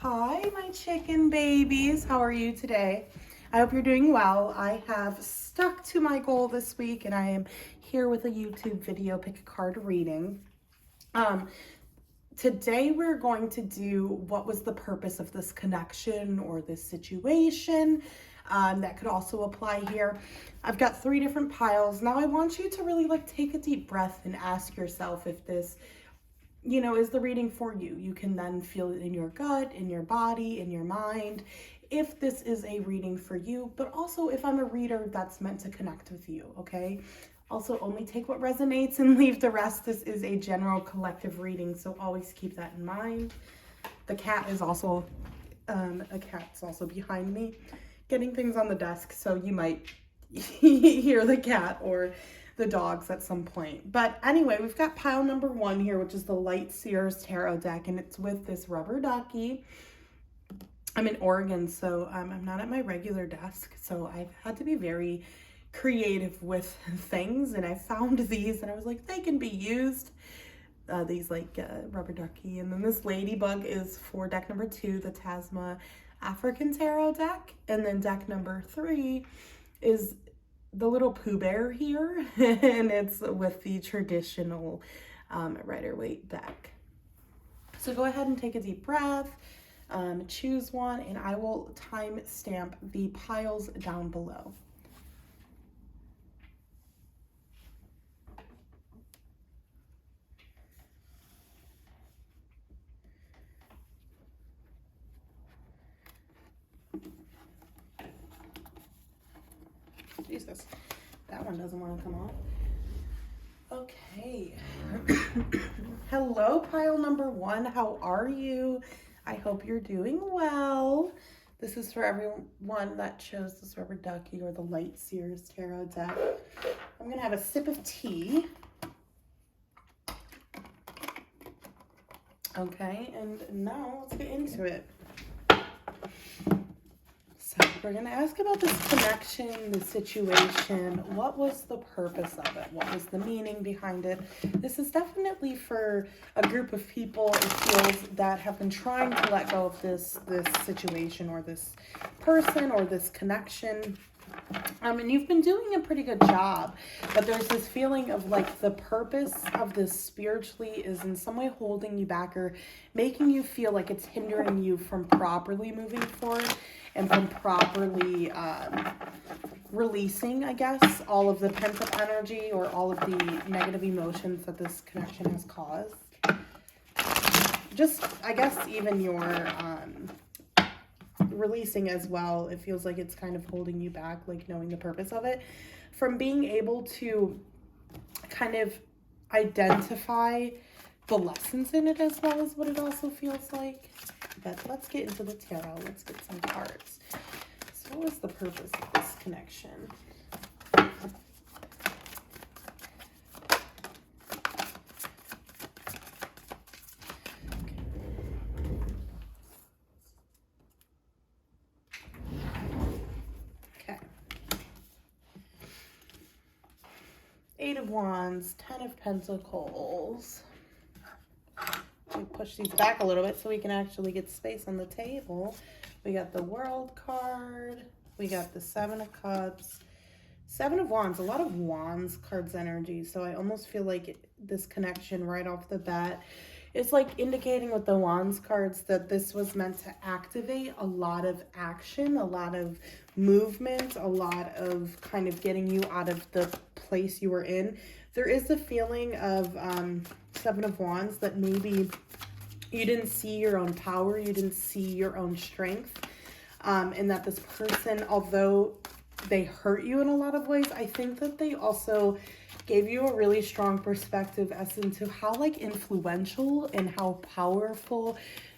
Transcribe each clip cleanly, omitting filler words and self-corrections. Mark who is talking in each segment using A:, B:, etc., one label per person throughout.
A: Hi, my chicken babies. How are you today? I hope you're doing well. I have stuck to my goal this week and I am here with a YouTube video pick a card reading. Today we're going to do what was the purpose of this connection or this situation. That could also apply here. I've got 3 different piles. Now I want you to really take a deep breath and ask yourself if this is the reading for you. You can then feel it in your gut, in your body, in your mind, if this is a reading for you, but also if I'm a reader that's meant to connect with you, okay? Also, only take what resonates and leave the rest. This is a general collective reading, so always keep that in mind. The cat is also, a cat's also behind me, getting things on the desk, so you might hear the cat or the dogs at some point. But anyway, we've got pile number 1 here, which is the Light Seers Tarot deck, and it's with this rubber ducky. I'm in Oregon, so I'm not at my regular desk, so I've had to be very creative with things, and I found these, and I was like, they can be used. These rubber ducky, and then this ladybug is for deck number 2, the Tasma African Tarot deck, and then deck number 3 is the little Pooh Bear here, and it's with the traditional Rider-Waite deck. So go ahead and take a deep breath, choose one, and I will time stamp the piles down below. Jesus, that one doesn't want to come off. Okay. Hello, pile number 1. How are you? I hope you're doing well. This is for everyone that chose this rubber ducky or the Light Seers Tarot deck. I'm going to have a sip of tea. Okay, and now let's get into it. So we're going to ask about this connection, the situation. What was the purpose of it? What was the meaning behind it? This is definitely for a group of people, it feels, that have been trying to let go of this situation or this person or this connection. And you've been doing a pretty good job, but there's this feeling of the purpose of this spiritually is in some way holding you back or making you feel like it's hindering you from properly moving forward and from properly releasing, I guess, all of the pent-up energy or all of the negative emotions that this connection has caused. Just, I guess, even your releasing as well, it feels like it's kind of holding you back, knowing the purpose of it, from being able to kind of identify the lessons in it as well as what it also feels like. But let's get into the tarot. Let's get some cards. So what was the purpose of this connection? Eight of Wands, 10 of Pentacles. We push these back a little bit so we can actually get space on the table. We got the World card. We got the 7 of Cups. 7 of Wands, a lot of Wands cards energy. So I almost feel like this connection right off the bat, it's indicating with the Wands cards that this was meant to activate a lot of action, a lot of movement, a lot of kind of getting you out of the place you were in. There is a feeling of 7 of Wands that maybe you didn't see your own power, you didn't see your own strength, and that this person, although they hurt you in a lot of ways, I think that they also gave you a really strong perspective as into how influential and how powerful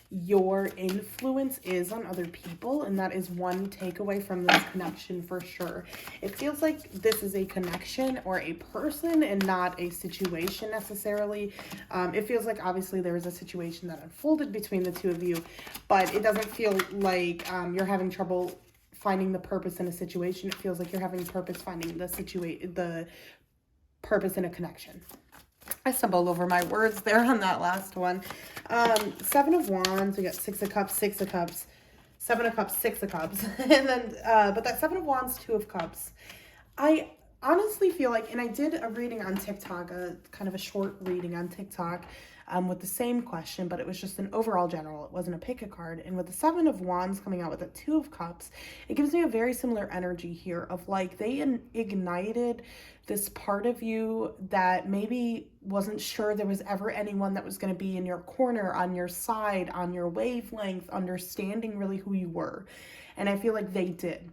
A: your influence is on other people, and that is one takeaway from this connection for sure. It feels like this is a connection or a person and not a situation necessarily. It feels like obviously there was a situation that unfolded between the two of you, but it doesn't feel like you're having trouble finding the purpose in a situation. It feels like you're having purpose finding the purpose in a connection. I stumbled over my words there on that last one. Seven of Wands, we got Six of Cups, Six of Cups, Seven of Cups, Six of Cups. And then, but that Seven of Wands, Two of Cups. I honestly feel like, and I did a reading on TikTok, kind of a short reading on TikTok, with the same question, but it was just an overall general. It wasn't a pick a card. And with the Seven of Wands coming out with the Two of Cups, it gives me a very similar energy here of like they ignited this part of you that maybe wasn't sure there was ever anyone that was going to be in your corner, on your side, on your wavelength, understanding really who you were. And I feel like they did.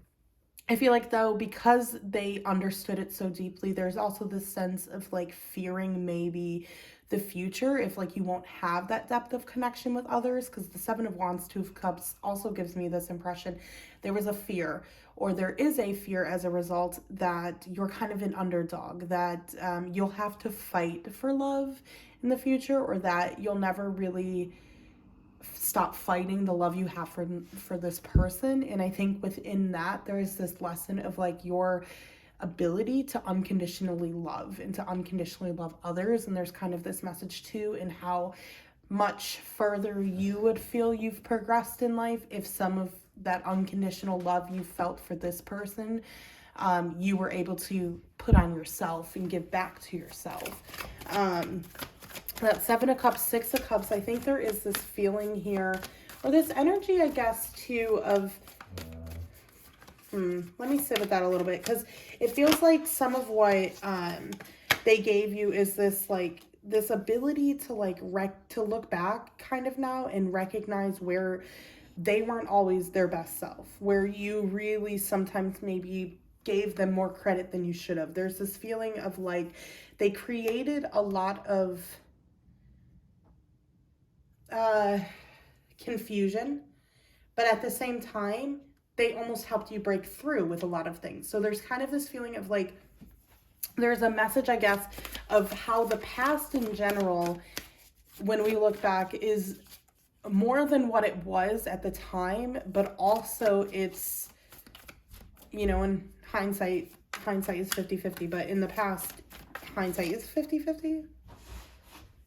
A: I feel like, though, because they understood it so deeply, there's also this sense of like fearing maybe the future if like you won't have that depth of connection with others, because the Seven of Wands, Two of Cups also gives me this impression there was a fear, or there is a fear as a result, that you're kind of an underdog, that you'll have to fight for love in the future, or that you'll never really stop fighting the love you have for this person. And I think within that there is this lesson of like your ability to unconditionally love and to unconditionally love others. And there's kind of this message too in how much further you would feel you've progressed in life if some of that unconditional love you felt for this person, you were able to put on yourself and give back to yourself. That Seven of Cups, Six of Cups, I think there is this feeling here, or this energy, I guess, too, of, let me sit with that a little bit, because it feels like some of what they gave you is this, like, this ability to, like, to look back kind of now and recognize where they weren't always their best self, where you really sometimes maybe gave them more credit than you should have. There's this feeling of, like, they created a lot of confusion, but at the same time they almost helped you break through with a lot of things. So there's kind of this feeling of like there's a message, I guess, of how the past in general, when we look back, is more than what it was at the time, but also it's, you know, in hindsight is 50-50, but in the past hindsight is 50-50.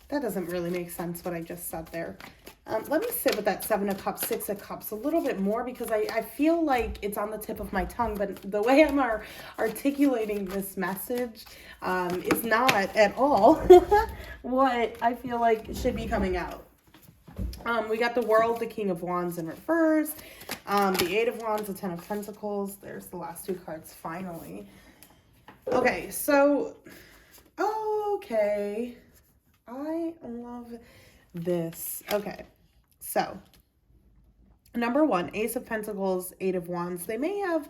A: That doesn't really make sense what I just said there. Let me sit with that Seven of Cups, Six of Cups a little bit more, because I feel like it's on the tip of my tongue, but the way I'm articulating this message is not at all what I feel like should be coming out. We got the World, the King of Wands in reverse, the Eight of Wands, the Ten of Pentacles. There's the last two cards finally. Okay, so, okay. I love this. Okay, so number one, Ace of Pentacles, Eight of Wands. They may have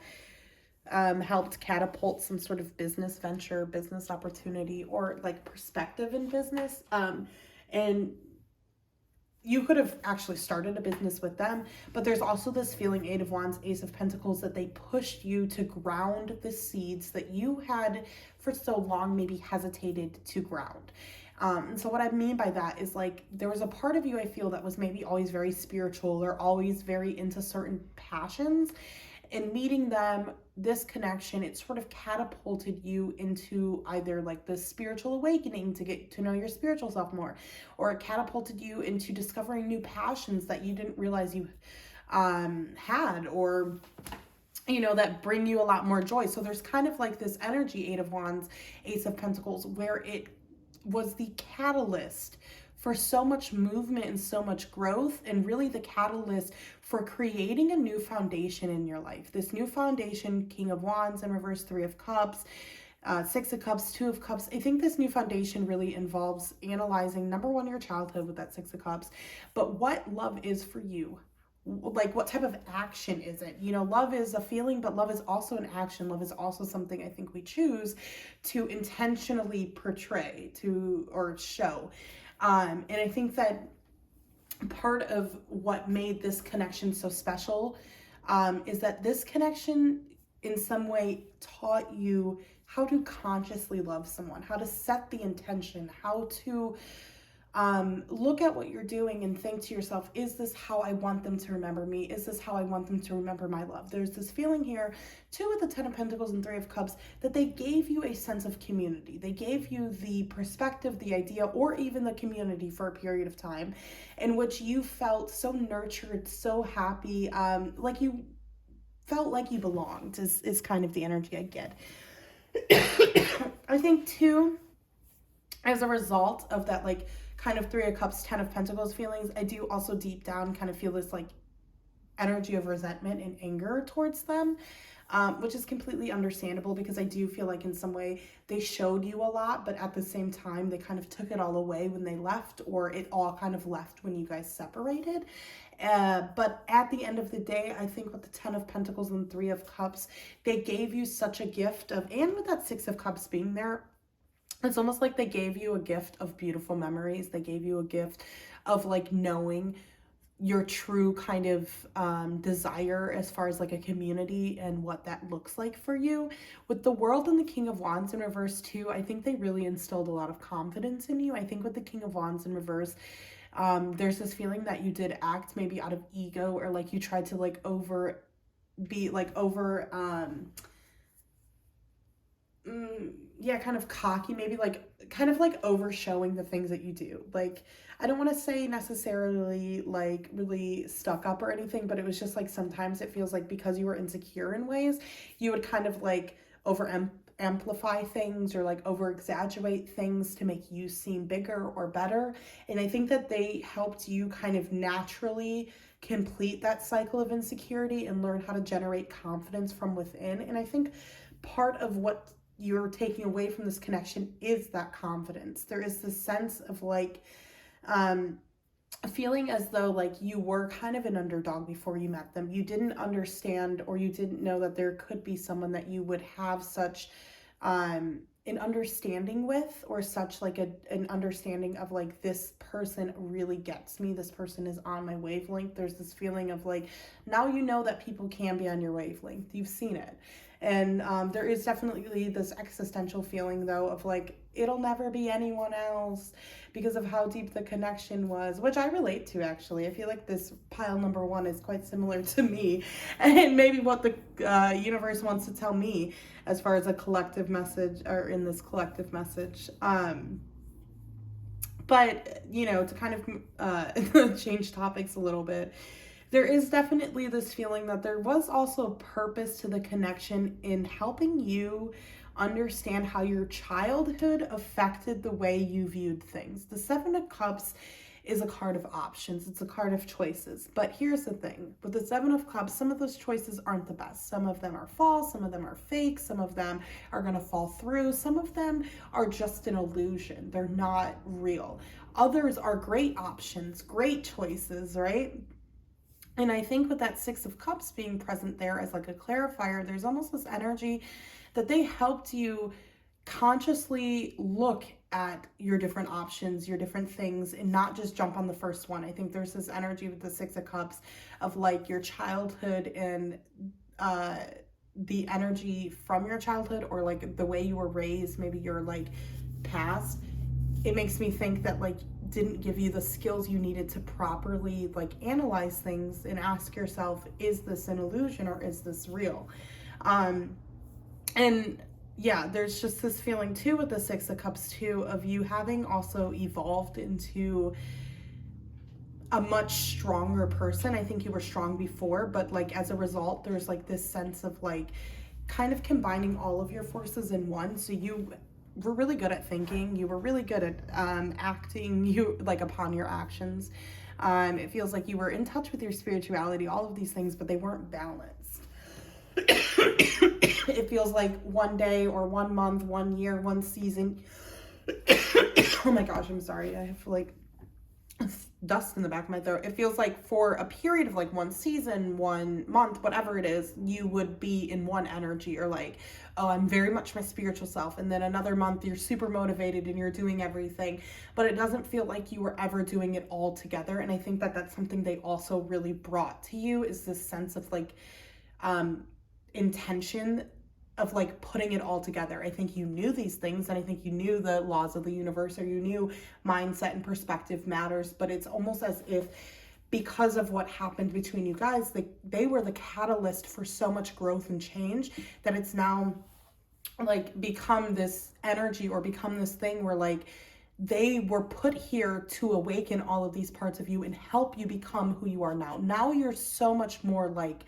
A: helped catapult some sort of business venture, business opportunity, or like perspective in business. And you could have actually started a business with them, but there's also this feeling, Eight of Wands, Ace of Pentacles, that they pushed you to ground the seeds that you had for so long maybe hesitated to ground. So what I mean by that is, like, there was a part of you, I feel, that was maybe always very spiritual or always very into certain passions, and meeting them, this connection, it sort of catapulted you into either like this spiritual awakening to get to know your spiritual self more, or it catapulted you into discovering new passions that you didn't realize you had, or, you know, that bring you a lot more joy. So there's kind of like this energy, Eight of Wands, Ace of Pentacles, where it was the catalyst for so much movement and so much growth, and really the catalyst for creating a new foundation in your life. This new foundation, King of Wands in reverse, Three of Cups, Six of Cups, Two of Cups. I think this new foundation really involves analyzing, number one, your childhood with that Six of Cups, but what love is for you. Like, what type of action is it? You know, love is a feeling, but love is also an action. Love is also something I think we choose to intentionally portray, to, or show. And I think that part of what made this connection so special is that this connection in some way taught you how to consciously love someone, how to set the intention, how to Look at what you're doing and think to yourself, is this how I want them to remember me? Is this how I want them to remember my love? There's this feeling here, too, with the Ten of Pentacles and Three of Cups, that they gave you a sense of community. They gave you the perspective, the idea, or even the community for a period of time in which you felt so nurtured, so happy, like you felt like you belonged, is kind of the energy I get. I think, too, as a result of that, like, kind of Three of Cups, Ten of Pentacles feelings, I do also deep down kind of feel this like energy of resentment and anger towards them, which is completely understandable, because I do feel like in some way they showed you a lot, but at the same time they kind of took it all away when they left, or it all kind of left when you guys separated. But at the end of the day, I think with the Ten of Pentacles and Three of Cups, they gave you such a gift of, and with that Six of Cups being there, it's almost like they gave you a gift of beautiful memories. They gave you a gift of like knowing your true kind of desire as far as like a community and what that looks like for you. With the World and the King of Wands in reverse too, I think they really instilled a lot of confidence in you. I think with the King of Wands in reverse, there's this feeling that you did act maybe out of ego, or like you tried to like kind of cocky, maybe like kind of like over showing the things that you do. Like, I don't want to say necessarily like really stuck up or anything, but it was just like sometimes it feels like because you were insecure in ways, you would kind of like amplify things or like over exaggerate things to make you seem bigger or better. And I think that they helped you kind of naturally complete that cycle of insecurity and learn how to generate confidence from within. And I think part of what you're taking away from this connection is that confidence. There is this sense of like feeling as though like you were kind of an underdog before you met them. You didn't understand, or you didn't know that there could be someone that you would have such an understanding with, or such like an understanding of like, this person really gets me, this person is on my wavelength. There's this feeling of like, now you know that people can be on your wavelength. You've seen it. And there is definitely this existential feeling though of like, it'll never be anyone else, because of how deep the connection was, which I relate to actually. I feel like this pile number one is quite similar to me, and maybe what the universe wants to tell me as far as a collective message, or in this collective message. But you know, to kind of change topics a little bit, there is definitely this feeling that there was also purpose to the connection in helping you understand how your childhood affected the way you viewed things. The Seven of Cups is a card of options. It's a card of choices. But here's the thing. With the Seven of Cups, some of those choices aren't the best. Some of them are false. Some of them are fake. Some of them are going to fall through. Some of them are just an illusion. They're not real. Others are great options, great choices, right? And I think with that Six of Cups being present there as like a clarifier, there's almost this energy that they helped you consciously look at your different options, your different things, and not just jump on the first one. I think there's this energy with the Six of Cups of like your childhood and the energy from your childhood, or like the way you were raised, maybe your like past. It makes me think that like didn't give you the skills you needed to properly like analyze things and ask yourself, is this an illusion or is this real? And yeah, there's just this feeling too with the Six of Cups too of you having also evolved into a much stronger person. I think you were strong before, but like as a result, there's like this sense of like kind of combining all of your forces in one. So you were really good at thinking, you were really good at acting, you like upon your actions. It feels like you were in touch with your spirituality, all of these things, but they weren't balanced. It feels like one day or 1 month, 1 year, one season. Oh my gosh, I'm sorry. I have like dust in the back of my throat. It feels like for a period of like one season, 1 month, whatever it is, you would be in one energy, or like, oh, I'm very much my spiritual self. And then another month you're super motivated and you're doing everything, but it doesn't feel like you were ever doing it all together. And I think that that's something they also really brought to you, is this sense of like intention of like putting it all together. I think you knew these things, and I think you knew the laws of the universe, or you knew mindset and perspective matters, but it's almost as if because of what happened between you guys, they were the catalyst for so much growth and change that it's now like become this energy, or become this thing where like they were put here to awaken all of these parts of you and help you become who you are now. Now you're so much more like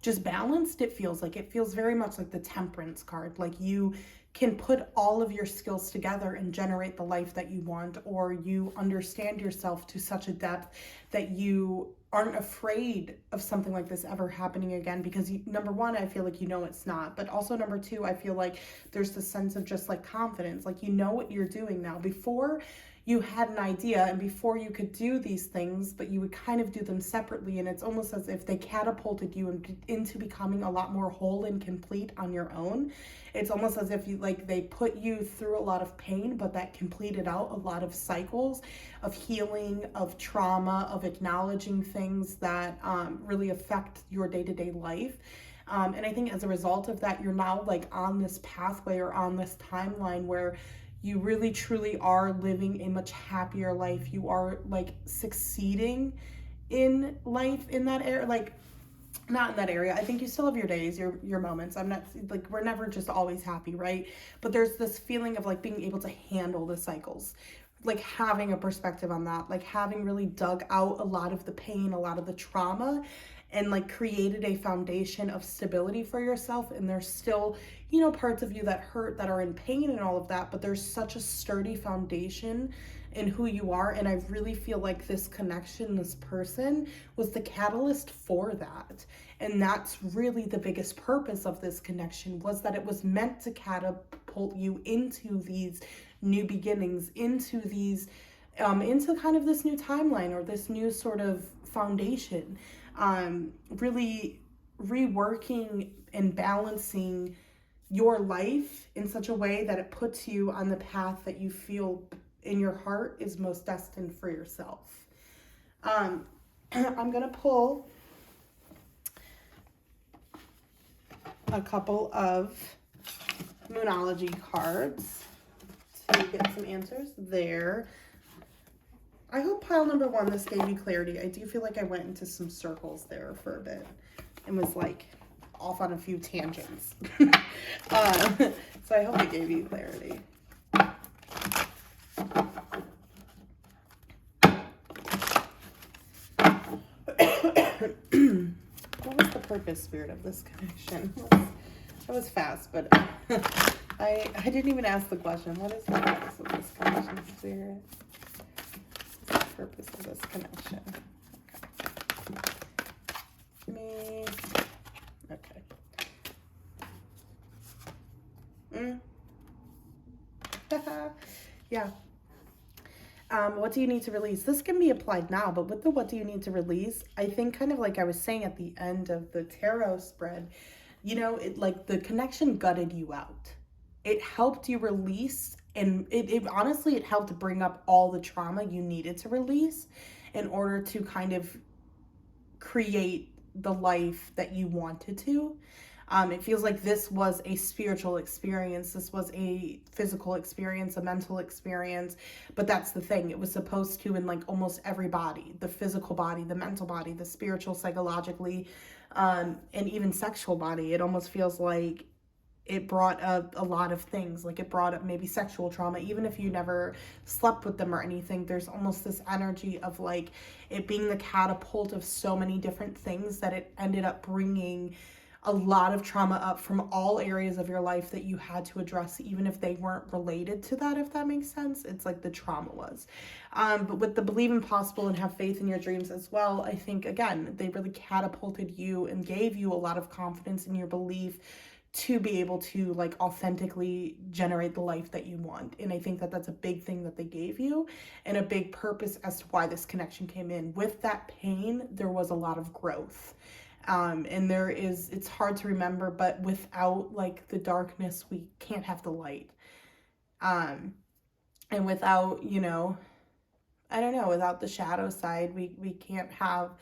A: just balanced. It feels very much like the Temperance card. Like you can put all of your skills together and generate the life that you want, or you understand yourself to such a depth that you aren't afraid of something like this ever happening again, because number one, I feel like it's not, but also number two, I feel like there's this sense of just like confidence, like you know what you're doing now. Before, you had an idea, and before you could do these things, but you would kind of do them separately, and it's almost as if they catapulted you into becoming a lot more whole and complete on your own. It's almost as if they put you through a lot of pain, but that completed out a lot of cycles of healing, of trauma, of acknowledging things that really affect your day-to-day life. And I think as a result of that, you're now like on this pathway, or on this timeline where you really truly are living a much happier life. You are like succeeding in life in that area, like not in that area. I think you still have your days, your moments. I'm not like, we're never just always happy, right? But there's this feeling of like being able to handle the cycles, like having a perspective on that, like having really dug out a lot of the pain, a lot of the trauma, and like created a foundation of stability for yourself. And there's still, parts of you that hurt, that are in pain and all of that, but there's such a sturdy foundation in who you are. And I really feel like this connection, this person, was the catalyst for that. And that's really the biggest purpose of this connection, was that it was meant to catapult you into these new beginnings, into these into kind of this new timeline, or this new sort of foundation. Really reworking and balancing your life in such a way that it puts you on the path that you feel in your heart is most destined for yourself. I'm gonna pull a couple of Moonology cards to get some answers there. I hope pile number one, this gave you clarity. I do feel like I went into some circles there for a bit and was like off on a few tangents. So I hope it gave you clarity. What was the purpose, Spirit, of this connection? That was fast, but I didn't even ask the question. What is the purpose of this connection, Spirit? What's the purpose of this connection? Okay. Okay. Yeah. What do you need to release? This can be applied now, but with the what do you need to release, I think kind of like I was saying at the end of the tarot spread, like the connection gutted you out. It helped you release, and it honestly, it helped bring up all the trauma you needed to release in order to kind of create the life that you wanted to. It feels like this was a spiritual experience. This was a physical experience, a mental experience. But that's the thing. It was supposed to in like almost every body, the physical body, the mental body, the spiritual, psychologically, and even sexual body. It almost feels like it brought up a lot of things. Like it brought up maybe sexual trauma, even if you never slept with them or anything. There's almost this energy of like it being the catapult of so many different things that it ended up bringing a lot of trauma up from all areas of your life that you had to address, even if they weren't related to that, if that makes sense. It's like the trauma was. But with the believe in possible and have faith in your dreams as well, I think, again, they really catapulted you and gave you a lot of confidence in your belief to be able to like authentically generate the life that you want. And I think that that's a big thing that they gave you, and a big purpose as to why this connection came in. With that pain, there was a lot of growth. And it's hard to remember, but without like the darkness, we can't have the light. And without, I don't know, without the shadow side, we can't have,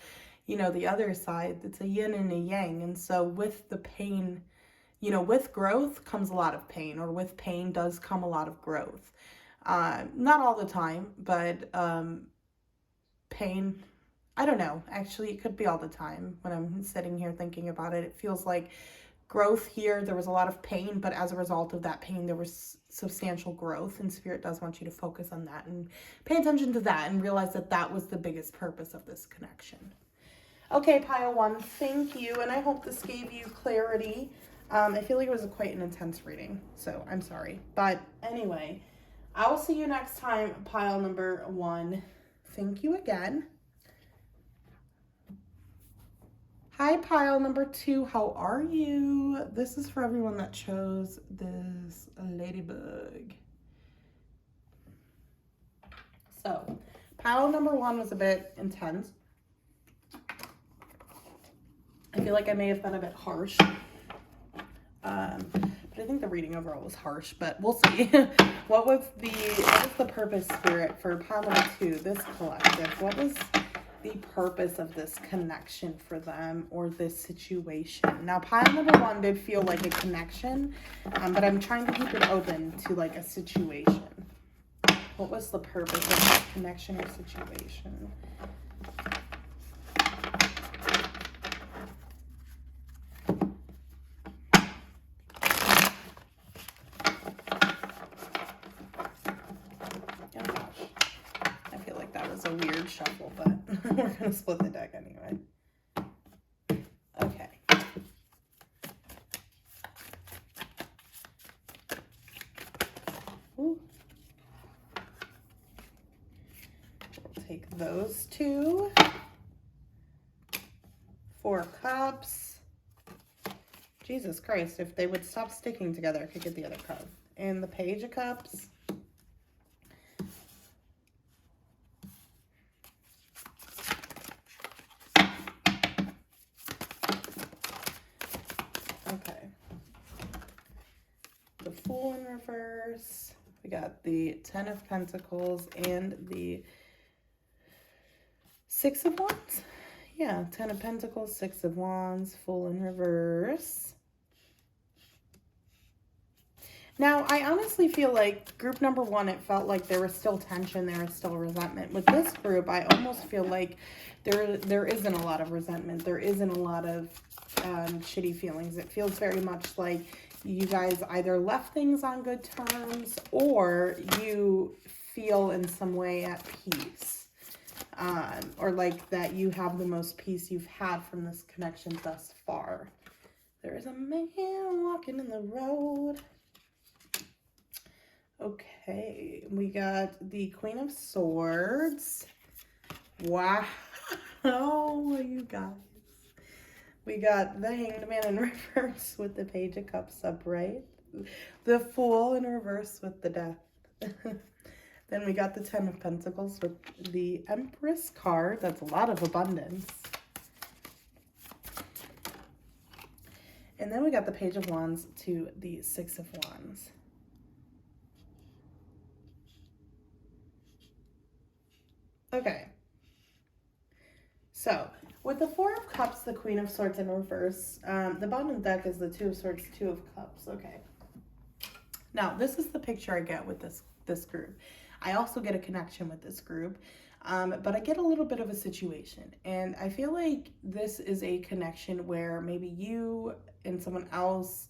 A: the other side. It's a yin and a yang. And so with the pain you know, with growth comes a lot of pain, or with pain does come a lot of growth. Not all the time, but pain, I don't know. Actually, it could be all the time when I'm sitting here thinking about it. It feels like growth here, there was a lot of pain, but as a result of that pain, there was substantial growth, and Spirit does want you to focus on that and pay attention to that and realize that that was the biggest purpose of this connection. Okay, pile one, thank you, and I hope this gave you clarity. I feel like it was quite an intense reading, so I'm sorry. But anyway, I will see you next time, pile number one. Thank you again. Hi, pile number two. How are you? This is for everyone that chose this ladybug. So, pile number one was a bit intense. I feel like I may have been a bit harsh. But I think the reading overall was harsh, but we'll see. What was the purpose, Spirit, for pile number two, this collective? What was the purpose of this connection for them, or this situation? Now, pile number one did feel like a connection, but I'm trying to keep it open to like a situation. What was the purpose of that connection or situation? A weird shuffle, but we're gonna split the deck anyway. Okay. Ooh. We'll take those two. 4 of Cups. Jesus Christ, if they would stop sticking together, I could get the other cup. And the Page of Cups. Fool in reverse. We got the 10 of Pentacles and the 6 of Wands. Yeah, 10 of Pentacles, 6 of Wands, Fool in reverse. Now, I honestly feel like group number one, it felt like there was still tension, there was still resentment. With this group, I almost feel like there isn't a lot of resentment. There isn't a lot of shitty feelings. It feels very much like you guys either left things on good terms, or you feel in some way at peace, or like that you have the most peace you've had from this connection thus far. There is a man walking in the road. Okay, we got the Queen of Swords. Wow, you guys. We got the Hanged Man in reverse with the Page of Cups upright. The Fool in reverse with the Death. Then we got the 10 of Pentacles with the Empress card. That's a lot of abundance. And then we got the Page of Wands to the 6 of Wands. Okay. So, with the 4 of Cups, the Queen of Swords in reverse, the bottom of the deck is the 2 of Swords, 2 of Cups. Okay. Now, this is the picture I get with this group. I also get a connection with this group, but I get a little bit of a situation. And I feel like this is a connection where maybe you and someone else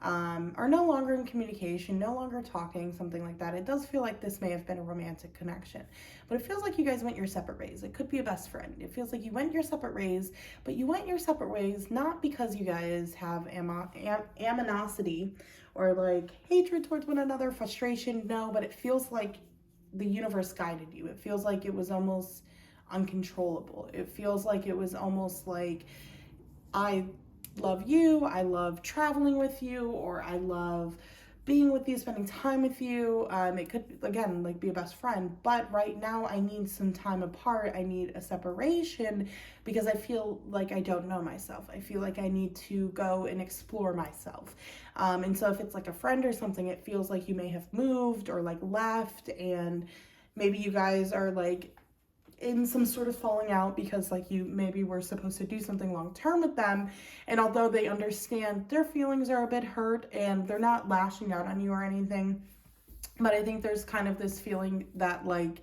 A: are no longer in communication, no longer talking, something like that. It does feel like this may have been a romantic connection, but it feels like you guys went your separate ways. It could be a best friend. It feels like you went your separate ways, but you went your separate ways not because you guys have animosity or like hatred towards one another, frustration. No, but it feels like the universe guided you. It feels like it was almost uncontrollable. It feels like it was almost like, I love you, I love traveling with you, or I love being with you, spending time with you. It could, again, like be a best friend, but right now I need some time apart. I need a separation because I feel like I don't know myself. I feel like I need to go and explore myself. And so if it's like a friend or something, it feels like you may have moved or like left, and maybe you guys are like in some sort of falling out because like you maybe were supposed to do something long term with them, and although they understand their feelings are a bit hurt and they're not lashing out on you or anything, but I think there's kind of this feeling that like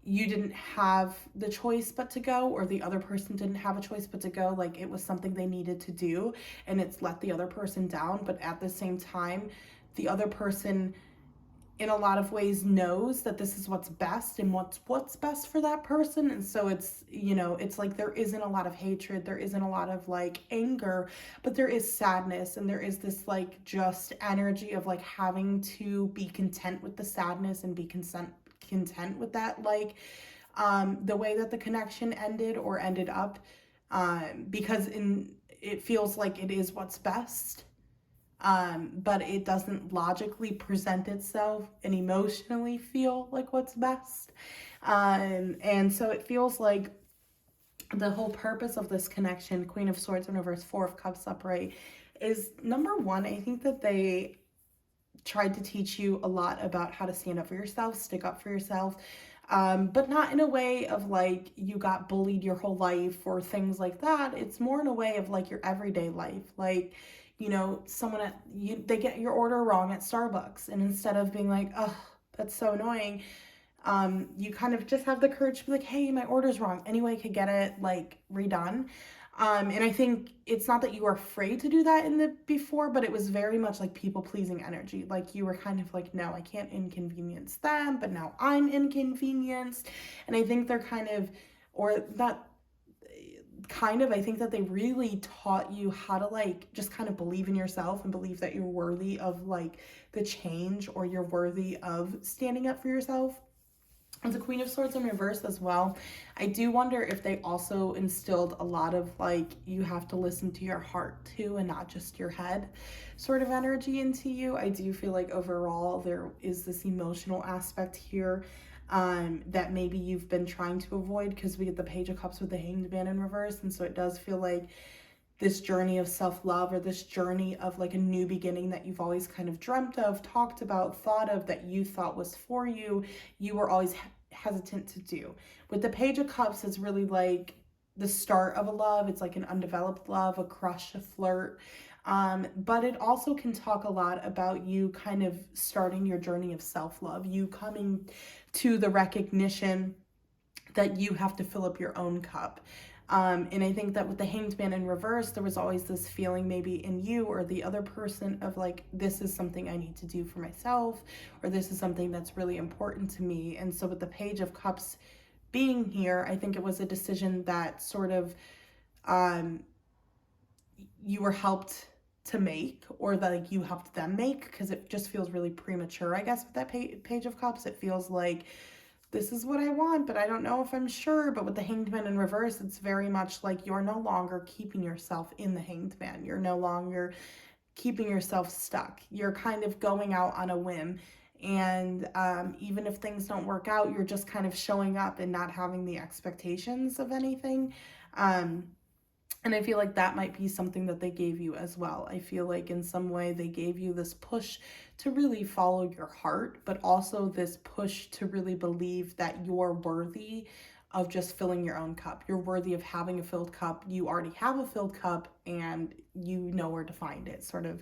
A: you didn't have the choice but to go, or the other person didn't have a choice but to go. Like it was something they needed to do and it's let the other person down. But at the same time, the other person in a lot of ways knows that this is what's best and what's best for that person. And so it's, you know, it's like there isn't a lot of hatred, there isn't a lot of like anger, but there is sadness, and there is this like just energy of like having to be content with the sadness and be content with that, like the way that the connection ended or ended up, because it feels like it is what's best, but it doesn't logically present itself and emotionally feel like what's best, and so it feels like the whole purpose of this connection, Queen of Swords in reverse, Four of Cups upright, is number one, I think that they tried to teach you a lot about how to stand up for yourself, stick up for yourself, but not in a way of like you got bullied your whole life or things like that. It's more in a way of like your everyday life. Like, you know, they get your order wrong at Starbucks, and instead of being like, oh, that's so annoying, you kind of just have the courage to be like, hey, my order's wrong. Any way I could get it like redone. And I think it's not that you were afraid to do that in the before, but it was very much like people pleasing energy. Like you were kind of like, no, I can't inconvenience them, but now I'm inconvenienced. And I think they're kind of, or that kind of, I think that they really taught you how to like just kind of believe in yourself and believe that you're worthy of like the change, or you're worthy of standing up for yourself. As a Queen of Swords in reverse as well, I do wonder if they also instilled a lot of like, you have to listen to your heart too and not just your head sort of energy into you. I do feel like overall there is this emotional aspect here that maybe you've been trying to avoid, because we get the Page of Cups with the Hanged Man in reverse, and so it does feel like this journey of self-love, or this journey of like a new beginning that you've always kind of dreamt of, talked about, thought of, that you thought was for you, you were always hesitant to do. With the Page of Cups, it's really like the start of a love. It's like an undeveloped love, a crush, a flirt. But it also can talk a lot about you kind of starting your journey of self-love, you coming to the recognition that you have to fill up your own cup. And I think that with the Hanged Man in reverse, there was always this feeling maybe in you or the other person of like, this is something I need to do for myself, or this is something that's really important to me. And so with the Page of Cups being here, I think it was a decision that sort of you were helped to make, or that like you helped them make, because it just feels really premature, I guess, with that Page of Cups. It feels like, this is what I want, but I don't know if I'm sure. But with the Hanged Man in reverse, it's very much like you're no longer keeping yourself in the Hanged Man. You're no longer keeping yourself stuck. You're kind of going out on a whim. And even if things don't work out, you're just kind of showing up and not having the expectations of anything. And I feel like that might be something that they gave you as well. I feel like in some way they gave you this push to really follow your heart, but also this push to really believe that you're worthy of just filling your own cup. You're worthy of having a filled cup. You already have a filled cup and you know where to find it, sort of.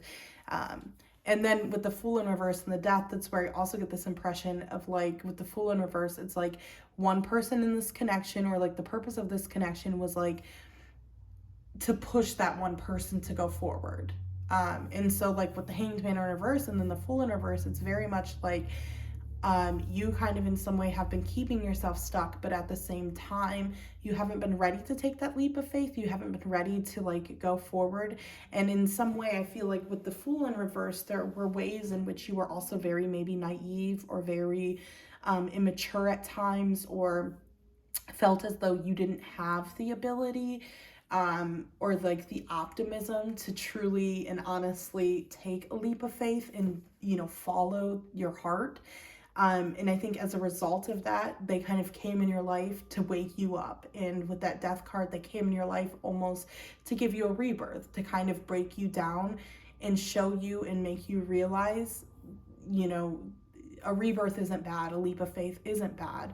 A: And then with the Fool in reverse and the Death, that's where I also get this impression of like, with the Fool in reverse, it's like one person in this connection, or like the purpose of this connection was like, to push that one person to go forward. And so like with the Hanged Man in reverse and then the Fool in reverse, it's very much like you kind of in some way have been keeping yourself stuck, but at the same time, you haven't been ready to take that leap of faith. You haven't been ready to like go forward. And in some way, I feel like with the Fool in reverse, there were ways in which you were also very maybe naive or very immature at times, or felt as though you didn't have the ability or like the optimism to truly and honestly take a leap of faith and, you know, follow your heart. And I think as a result of that, they kind of came in your life to wake you up. And with that Death card, they came in your life almost to give you a rebirth, to kind of break you down and show you and make you realize, you know, a rebirth isn't bad, a leap of faith isn't bad.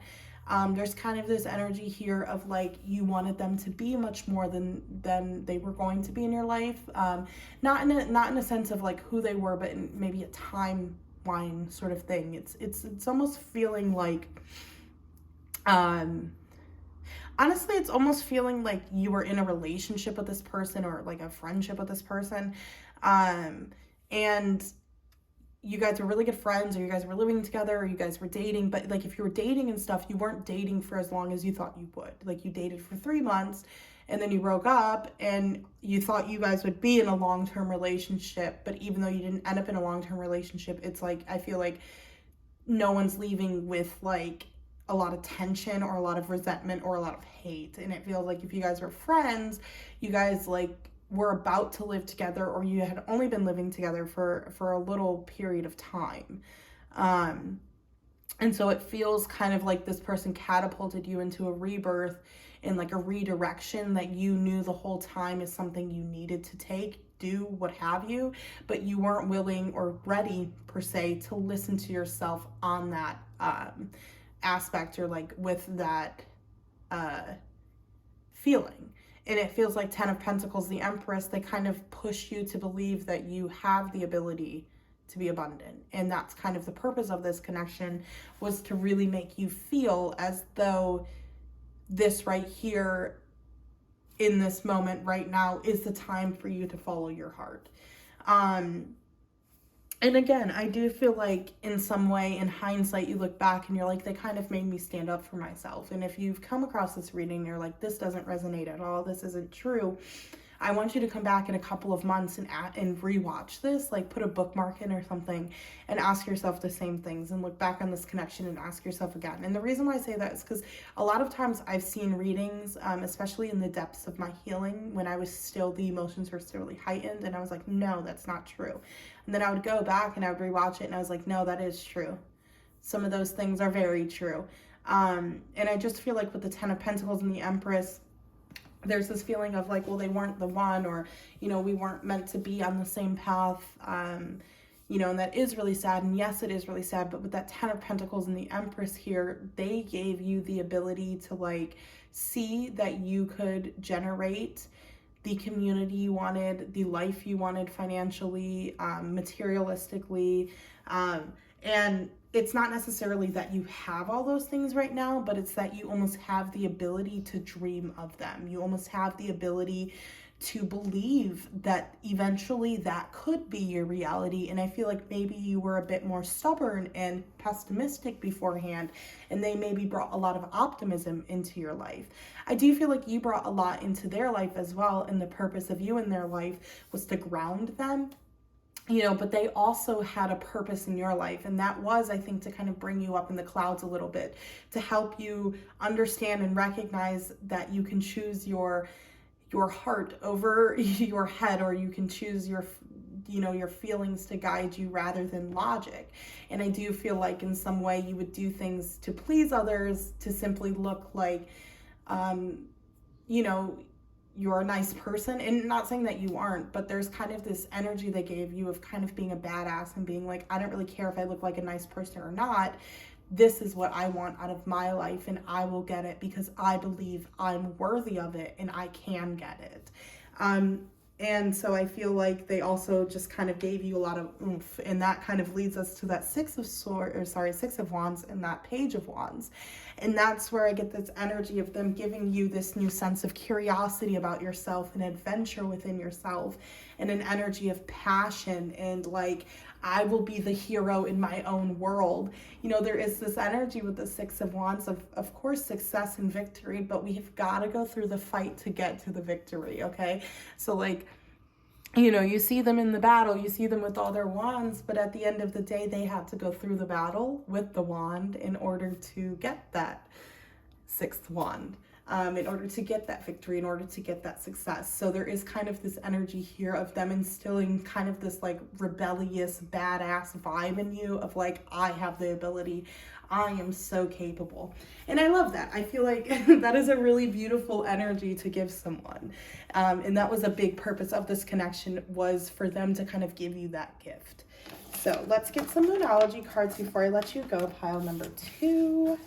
A: There's kind of this energy here of like you wanted them to be much more than they were going to be in your life. Not in a sense of like who they were, but in maybe a timeline sort of thing. It's almost feeling like, honestly, it's almost feeling like you were in a relationship with this person or like a friendship with this person, and you guys were really good friends, or you guys were living together, or you guys were dating. But like if you were dating and stuff, you weren't dating for as long as you thought you would. Like you dated for 3 months and then you broke up and you thought you guys would be in a long-term relationship. But even though you didn't end up in a long-term relationship, it's like I feel like no one's leaving with like a lot of tension or a lot of resentment or a lot of hate. And it feels like if you guys were friends, you guys like were about to live together, or you had only been living together for a little period of time. And so it feels kind of like this person catapulted you into a rebirth and like a redirection that you knew the whole time is something you needed to take, do, what have you, but you weren't willing or ready per se to listen to yourself on that aspect, or like with that feeling. And it feels like 10 of Pentacles, the Empress, they kind of push you to believe that you have the ability to be abundant. And that's kind of the purpose of this connection, was to really make you feel as though this right here in this moment right now is the time for you to follow your heart. And again, I do feel like in some way, in hindsight, you look back and you're like, they kind of made me stand up for myself. And if you've come across this reading and you're like, this doesn't resonate at all, this isn't true, I want you to come back in a couple of months and rewatch this, like put a bookmark in or something and ask yourself the same things and look back on this connection and ask yourself again. And the reason why I say that is because a lot of times I've seen readings, especially in the depths of my healing, when I was still, the emotions were still really heightened, and I was like, no, that's not true. And then I would go back and I would rewatch it and I was like, no, that is true. Some of those things are very true. And I just feel like with the 10 of Pentacles and the Empress, there's this feeling of like, well, they weren't the one, or, you know, we weren't meant to be on the same path, you know, and that is really sad. And yes, it is really sad. But with that 10 of Pentacles and the Empress here, they gave you the ability to like see that you could generate the community you wanted, the life you wanted financially, materialistically, and it's not necessarily that you have all those things right now, but it's that you almost have the ability to dream of them. You almost have the ability to believe that eventually that could be your reality. And I feel like maybe you were a bit more stubborn and pessimistic beforehand, and they maybe brought a lot of optimism into your life. I do feel like you brought a lot into their life as well, and the purpose of you in their life was to ground them, you know, but they also had a purpose in your life, and that was, I think, to kind of bring you up in the clouds a little bit, to help you understand and recognize that you can choose your heart over your head, or you can choose your, you know, your feelings to guide you rather than logic. And I do feel like in some way you would do things to please others, to simply look like, you know, you're a nice person. And not saying that you aren't, but there's kind of this energy they gave you of kind of being a badass and being like, I don't really care if I look like a nice person or not. This is what I want out of my life, and I will get it because I believe I'm worthy of it and I can get it. And so I feel like they also just kind of gave you a lot of oomph, and that kind of leads us to that Six of Wands and that Page of Wands. And that's where I get this energy of them giving you this new sense of curiosity about yourself, and adventure within yourself, and an energy of passion, and like, I will be the hero in my own world. You know, there is this energy with the Six of Wands of course, success and victory, but we have got to go through the fight to get to the victory, okay? So like, you know, you see them in the battle, you see them with all their wands, but at the end of the day, they have to go through the battle with the wand in order to get that sixth wand. In order to get that victory, in order to get that success. So there is kind of this energy here of them instilling kind of this like rebellious, badass vibe in you of like, I have the ability, I am so capable. And I love that. I feel like that is a really beautiful energy to give someone. And that was a big purpose of this connection, was for them to kind of give you that gift. So let's get some Moonology cards before I let you go. Pile number 2.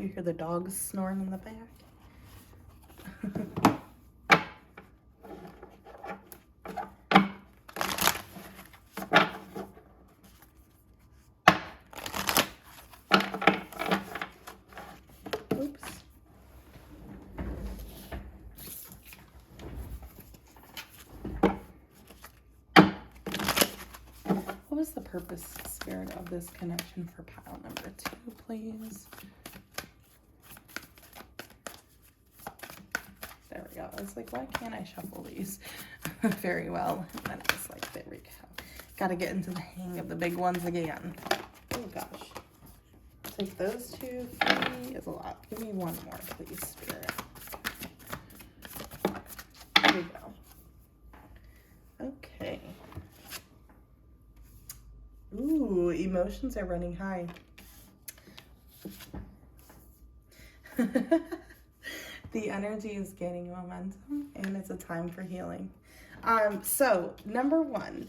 A: You hear the dogs snoring in the back? Oops. What was the purpose, Spirit, of this connection for pile number 2, please? There we go. I was like, why can't I shuffle these very well? And then it's like, there we go. Got to get into the hang of the big ones again. Oh, gosh. Take those 2. 3 is a lot. Give me one more, please, Spirit. There we go. Okay. Ooh, emotions are running high. The energy is gaining momentum, and it's a time for healing. So number 1,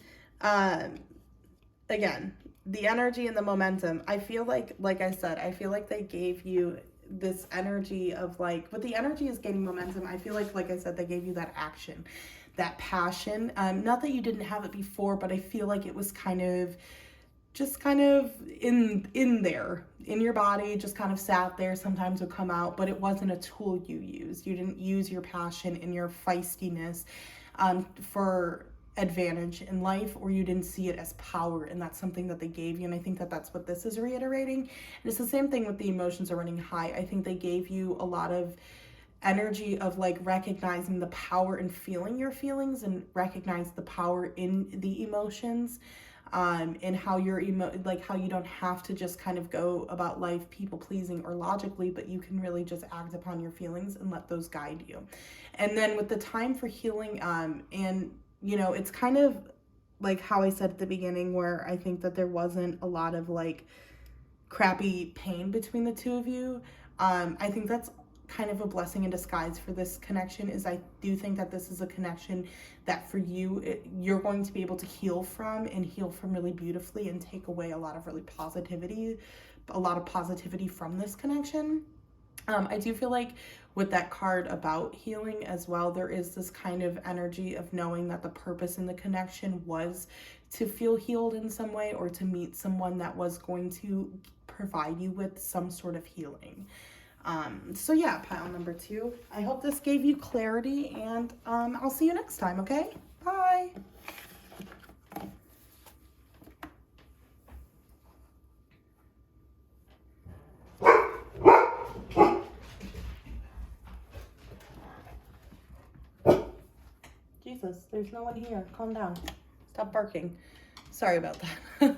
A: again, the energy and the momentum. I feel like I said, I feel like they gave you this energy of like, but the energy is gaining momentum. I feel like I said, they gave you that action, that passion. Not that you didn't have it before, but I feel like it was kind of in there, in your body, just kind of sat there. Sometimes would come out, but it wasn't a tool you used. You didn't use your passion and your feistiness for advantage in life, or you didn't see it as power, and that's something that they gave you. And I think that that's what this is reiterating. And it's the same thing with the emotions are running high. I think they gave you a lot of energy of like recognizing the power in feeling your feelings, and recognize the power in the emotions. And how you're how you don't have to just kind of go about life people pleasing or logically, but you can really just act upon your feelings and let those guide you. And then with the time for healing, and you know, it's kind of like how I said at the beginning, where I think that there wasn't a lot of like crappy pain between the two of you. I think that's kind of a blessing in disguise for this connection. Is I do think that this is a connection that for you, you're going to be able to heal from, and heal from really beautifully, and take away a lot of really positivity from this connection. I do feel like with that card about healing as well, there is this kind of energy of knowing that the purpose in the connection was to feel healed in some way, or to meet someone that was going to provide you with some sort of healing. So yeah, pile number 2. I hope this gave you clarity, and I'll see you next time, okay? Bye. Jesus, there's no one here. Calm down. Stop barking. Sorry about that.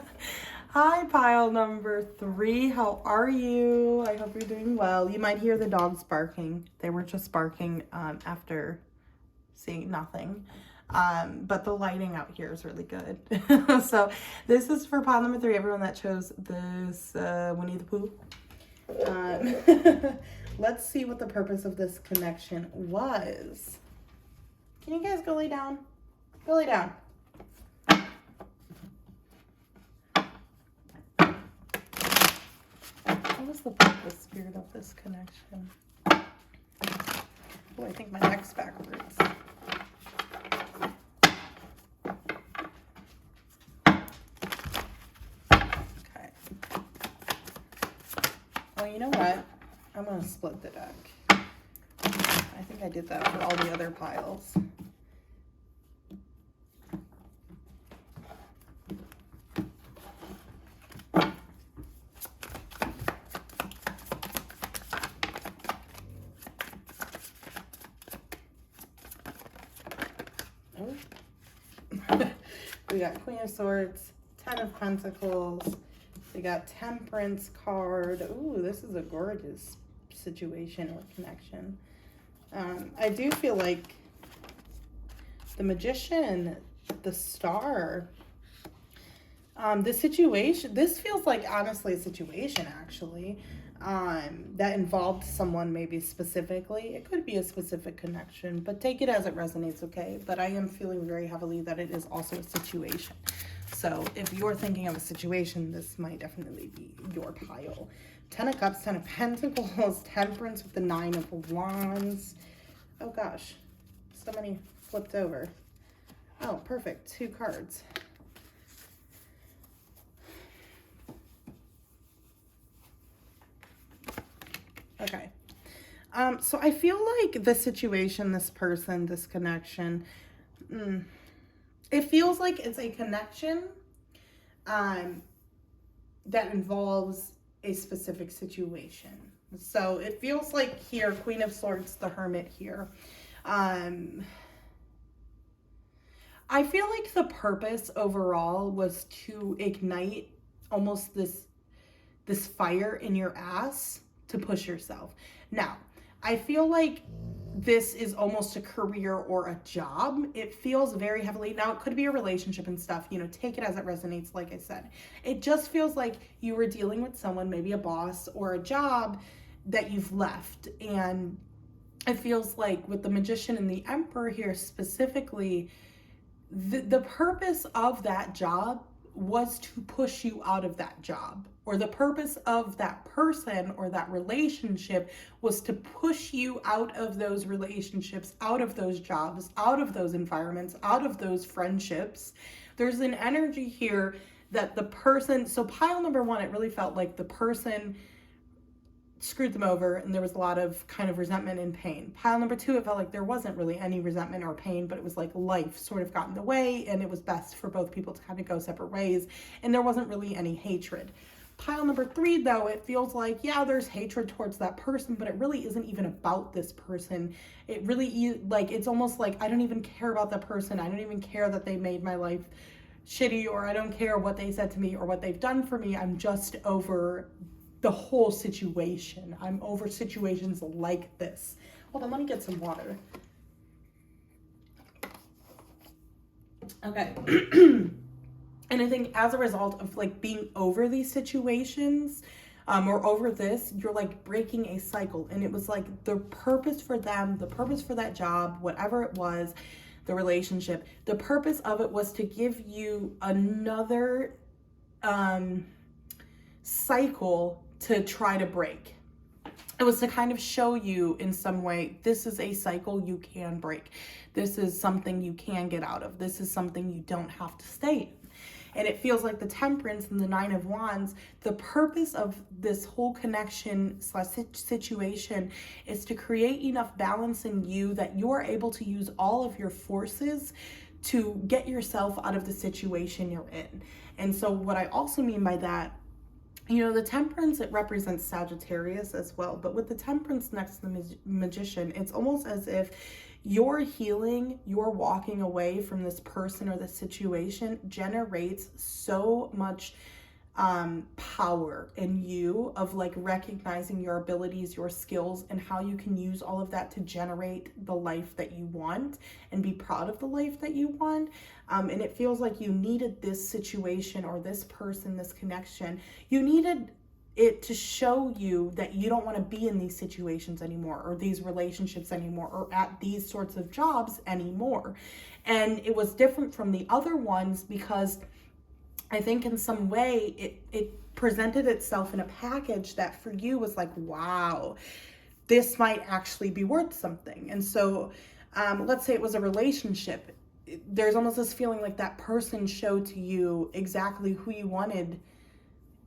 A: Hi, pile number 3. How are you? I hope you're doing well. You might hear the dogs barking. They were just barking after seeing nothing. But the lighting out here is really good. So this is for pile number 3. Everyone that chose this Winnie the Pooh. Let's see what the purpose of this connection was. Can you guys go lay down? Go lay down. What was the purpose, Spirit, of this connection? Oh, I think my neck's backwards. Okay. Well, you know what? I'm going to split the deck. I think I did that for all the other piles. We got Queen of Swords, 10 of Pentacles. We got Temperance card. Ooh, this is a gorgeous situation or connection. I do feel like the Magician, the Star, the situation, this feels like honestly a situation actually, that involved someone maybe specifically. It could be a specific connection, but take it as it resonates, okay? But I am feeling very heavily that it is also a situation. So if you're thinking of a situation, this might definitely be your pile. 10 of Cups, 10 of Pentacles, Temperance with the 9 of Wands. Oh gosh, so many flipped over. Oh, perfect, 2 cards. Okay. So I feel like the situation, this person, this connection, it feels like it's a connection that involves a specific situation. So it feels like here, Queen of Swords, the Hermit here. I feel like the purpose overall was to ignite almost this fire in your ass to push yourself. Now, I feel like this is almost a career or a job. It feels very heavily, now it could be a relationship and stuff, you know, take it as it resonates, like I said. It just feels like you were dealing with someone, maybe a boss or a job that you've left. And it feels like with the Magician and the Emperor here specifically, the purpose of that job was to push you out of that job, or the purpose of that person or that relationship was to push you out of those relationships, out of those jobs, out of those environments, out of those friendships. There's an energy here that the person, so pile number 1, it really felt like the person screwed them over and there was a lot of kind of resentment and pain. Pile number 2, it felt like there wasn't really any resentment or pain, but it was like life sort of got in the way and it was best for both people to kind of go separate ways and there wasn't really any hatred. Pile number 3, though, it feels like, yeah, there's hatred towards that person, but it really isn't even about this person. It really, like, it's almost like I don't even care about that person. I don't even care that they made my life shitty, or I don't care what they said to me or what they've done for me. I'm just over the whole situation. I'm over situations like this. Hold on, let me get some water. Okay. And I think as a result of like being over these situations, or over this, you're like breaking a cycle. And it was like the purpose for them, the purpose for that job, whatever it was, the relationship, the purpose of it was to give you another cycle to try to break. It was to kind of show you in some way, this is a cycle you can break. This is something you can get out of. This is something you don't have to stay in. And it feels like the Temperance and the 9 of Wands, the purpose of this whole connection / situation is to create enough balance in you that you are able to use all of your forces to get yourself out of the situation you're in. And so what I also mean by that, you know, the Temperance, it represents Sagittarius as well. But with the Temperance next to the Magician, it's almost as if your healing, your walking away from this person or this situation generates so much power in you of like recognizing your abilities, your skills, and how you can use all of that to generate the life that you want and be proud of the life that you want. And it feels like you needed this situation or this person, this connection. You needed it to show you that you don't want to be in these situations anymore, or these relationships anymore, or at these sorts of jobs anymore. And it was different from the other ones because I think in some way it presented itself in a package that for you was like, wow, this might actually be worth something. And so let's say it was a relationship. There's almost this feeling like that person showed to you exactly who you wanted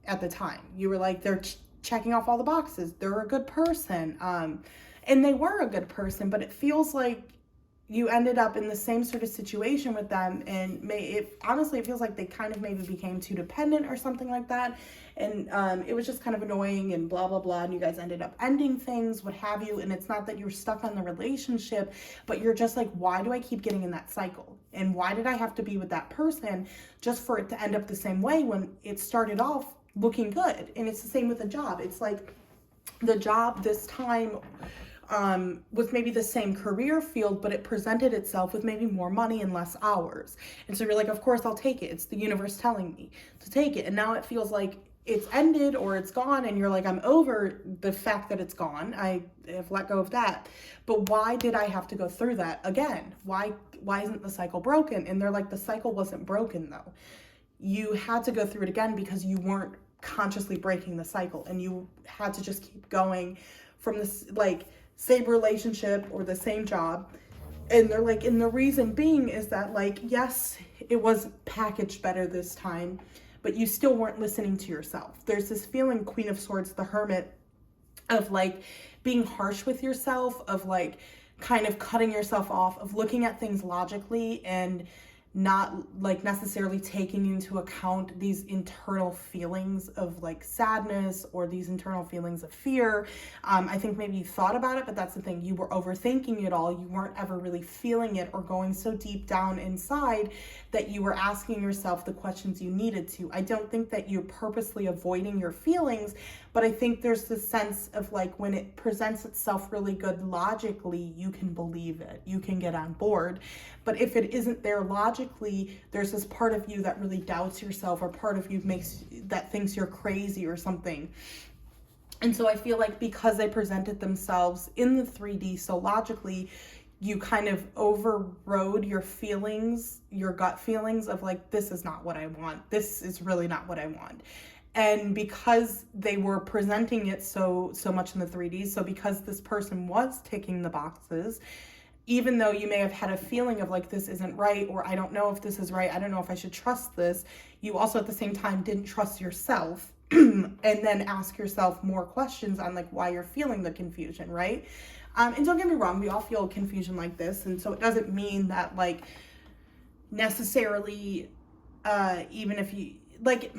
A: at the time. You were like, they're checking off all the boxes. They're a good person. And they were a good person, but it feels like you ended up in the same sort of situation with them, and honestly, it feels like they kind of maybe became too dependent or something like that, and it was just kind of annoying and blah, blah, blah, and you guys ended up ending things, what have you, and it's not that you're stuck on the relationship, but you're just like, why do I keep getting in that cycle? And why did I have to be with that person just for it to end up the same way when it started off looking good? And it's the same with a job. It's like the job this time was maybe the same career field, but it presented itself with maybe more money and less hours. And so you're like, of course I'll take it. It's the universe telling me to take it. And now it feels like it's ended or it's gone, and you're like, I'm over the fact that it's gone. I have let go of that. But why did I have to go through that again? Why isn't the cycle broken? And they're like, the cycle wasn't broken though. you had to go through it again because you weren't consciously breaking the cycle, and you had to just keep going from this like same relationship or the same job. And they're like, and the reason being is that, like, yes, it was packaged better this time, but you still weren't listening to yourself. There's this feeling, Queen of Swords, the Hermit, of like being harsh with yourself, of like kind of cutting yourself off, of looking at things logically and not like necessarily taking into account these internal feelings of like sadness or these internal feelings of fear. I think maybe you thought about it, but that's the thing. You were overthinking it all. You weren't ever really feeling it or going so deep down inside that you were asking yourself the questions you needed to. I don't think that you're purposely avoiding your feelings, but I think there's this sense of like when it presents itself really good logically, you can believe it, you can get on board. But if it isn't there logically, there's this part of you that really doubts yourself, or part of you that thinks you're crazy or something. And so I feel like because they presented themselves in the 3D so logically, you kind of overrode your feelings, your gut feelings of like, this is not what I want. This is really not what I want. And because they were presenting it so much in the 3D, so because this person was ticking the boxes, even though you may have had a feeling of like, this isn't right, or I don't know if this is right, I don't know if I should trust this, you also at the same time didn't trust yourself and then ask yourself more questions on like why you're feeling the confusion, right? And don't get me wrong, we all feel confusion like this. And so it doesn't mean that like necessarily, even if you like,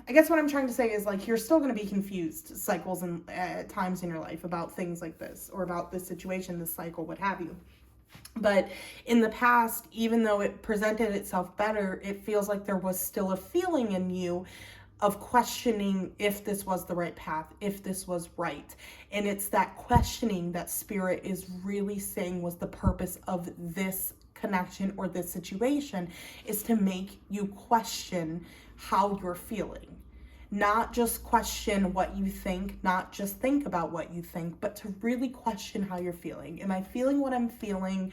A: I guess what I'm trying to say is like, you're still going to be confused cycles and times in your life about things like this, or about this situation, this cycle, what have you. But in the past, even though it presented itself better, it feels like there was still a feeling in you of questioning if this was the right path, if this was right. And it's that questioning that Spirit is really saying was the purpose of this connection or this situation, is to make you question how you're feeling. Not just question what you think, not just think about what you think, but to really question how you're feeling. Am I feeling what I'm feeling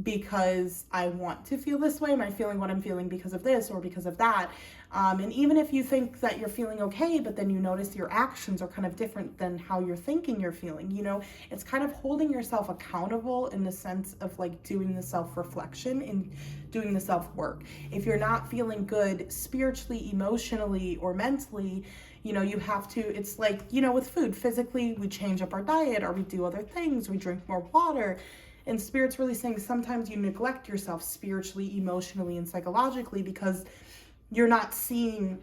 A: because I want to feel this way? Am I feeling what I'm feeling because of this or because of that? And even if you think that you're feeling okay, but then you notice your actions are kind of different than how you're thinking you're feeling, you know, it's kind of holding yourself accountable in the sense of like doing the self-reflection and doing the self-work. If you're not feeling good spiritually, emotionally, or mentally, you know, you have to, it's like, you know, with food, physically, we change up our diet, or we do other things, we drink more water. And Spirit's really saying sometimes you neglect yourself spiritually, emotionally, and psychologically because you're not seeing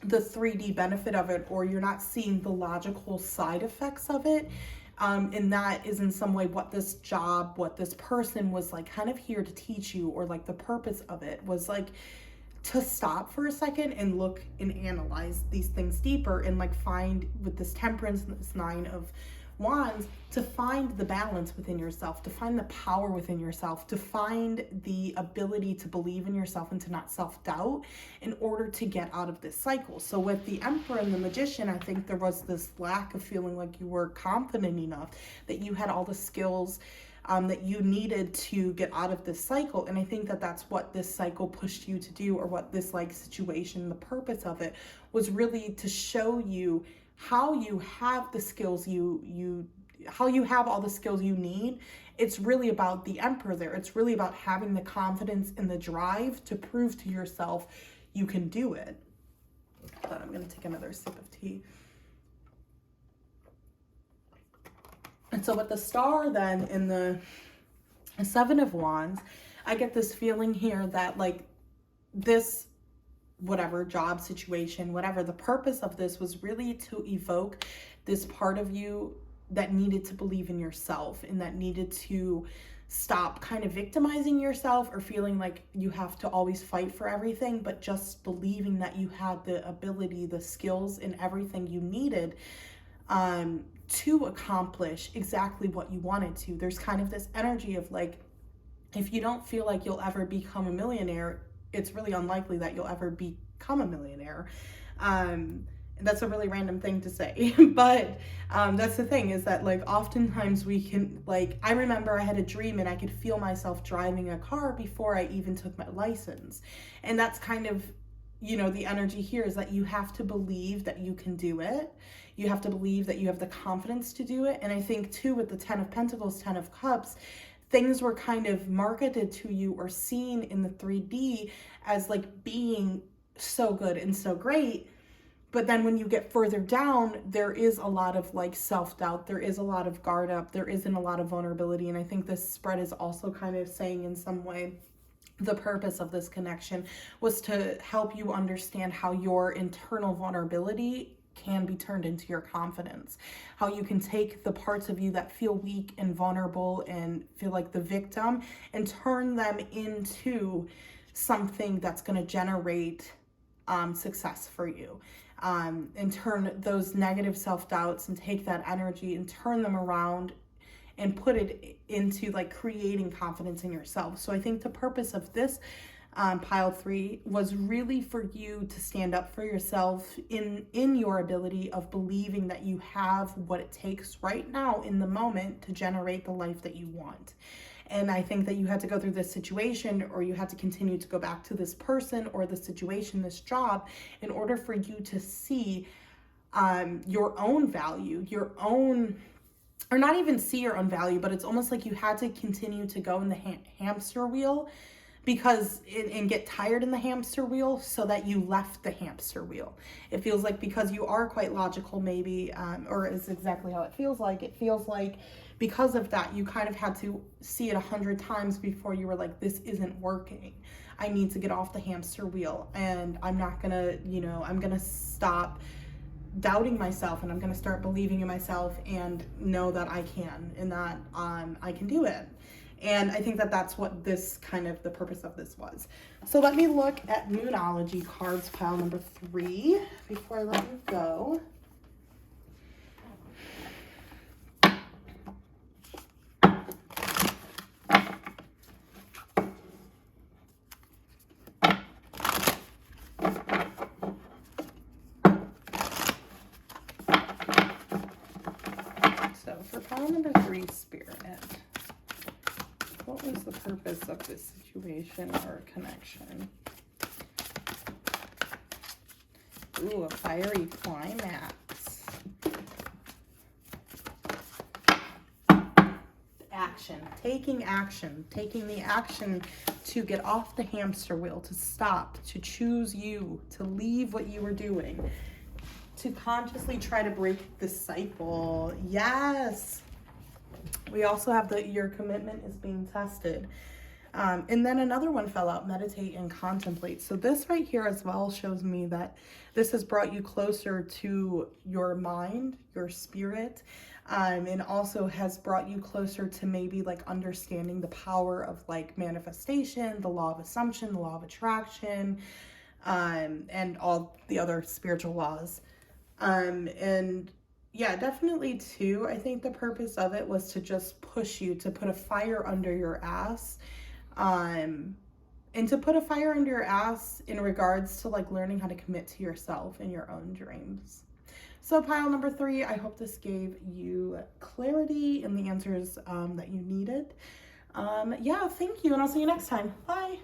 A: the 3D benefit of it, or you're not seeing the logical side effects of it. And that is in some way what this job, what this person was like kind of here to teach you, or like the purpose of it was like to stop for a second and look and analyze these things deeper, and like find with this Temperance and this 9 of Wands, to find the balance within yourself, to find the power within yourself, to find the ability to believe in yourself and to not self-doubt in order to get out of this cycle. So with the Emperor and the Magician, I think there was this lack of feeling like you were confident enough, that you had all the skills that you needed to get out of this cycle. And I think that that's what this cycle pushed you to do, or what this like situation, the purpose of it was really to show you how you have the skills how you have all the skills you need. It's really about the Emperor there. It's really about having the confidence and the drive to prove to yourself you can do it. But I'm going to take another sip of tea. And so with the Star then in the 7 of Wands, I get this feeling here that like this whatever job situation, whatever, the purpose of this was really to evoke this part of you that needed to believe in yourself, and that needed to stop kind of victimizing yourself or feeling like you have to always fight for everything, but just believing that you had the ability, the skills, and everything you needed to accomplish exactly what you wanted to. There's kind of this energy of like, if you don't feel like you'll ever become a millionaire, it's really unlikely that you'll ever become a millionaire. That's a really random thing to say, but that's the thing, is that like oftentimes we can, like, I remember I had a dream and I could feel myself driving a car before I even took my license. And that's kind of, you know, the energy here is that you have to believe that you can do it. You have to believe that you have the confidence to do it. And I think too, with the 10 of Pentacles, 10 of Cups, things were kind of marketed to you or seen in the 3D as like being so good and so great. But then when you get further down, there is a lot of like self-doubt. There is a lot of guard up. There isn't a lot of vulnerability. And I think this spread is also kind of saying in some way, the purpose of this connection was to help you understand how your internal vulnerability can be turned into your confidence. How you can take the parts of you that feel weak and vulnerable and feel like the victim and turn them into something that's going to generate success for you. And turn those negative self-doubts and take that energy and turn them around and put it into like creating confidence in yourself. So I think the purpose of this pile 3 was really for you to stand up for yourself in your ability of believing that you have what it takes right now in the moment to generate the life that you want. And I think that you had to go through this situation, or you had to continue to go back to this person or the situation, this job, in order for you to see your own value, your own, or not even see your own value, but it's almost like you had to continue to go in the hamster wheel because and get tired in the hamster wheel so that you left the hamster wheel. It feels like because you are quite logical maybe, or is exactly how it feels like. It feels like because of that, you kind of had to see it 100 times before you were like, this isn't working. I need to get off the hamster wheel, and I'm not gonna, you know, I'm gonna stop doubting myself, and I'm gonna start believing in myself and know that I can, and that I can do it. And I think that that's what this kind of the purpose of this was. So let me look at Moonology cards, pile number 3, before I let you go. So for pile number 3, Spirit, what was the purpose of this situation or connection? Ooh, a fiery climax. Action, taking the action to get off the hamster wheel, to stop, to choose you, to leave what you were doing, to consciously try to break the cycle. Yes. We also have your commitment is being tested. And then another one fell out, meditate and contemplate. So this right here as well shows me that this has brought you closer to your mind, your spirit, and also has brought you closer to maybe like understanding the power of like manifestation, the law of assumption, the law of attraction, and all the other spiritual laws. And yeah, definitely too, I think the purpose of it was to just push you, to put a fire under your ass, and to put a fire under your ass in regards to like learning how to commit to yourself and your own dreams. So pile number 3, I hope this gave you clarity and the answers that you needed. Yeah, thank you, and I'll see you next time. Bye.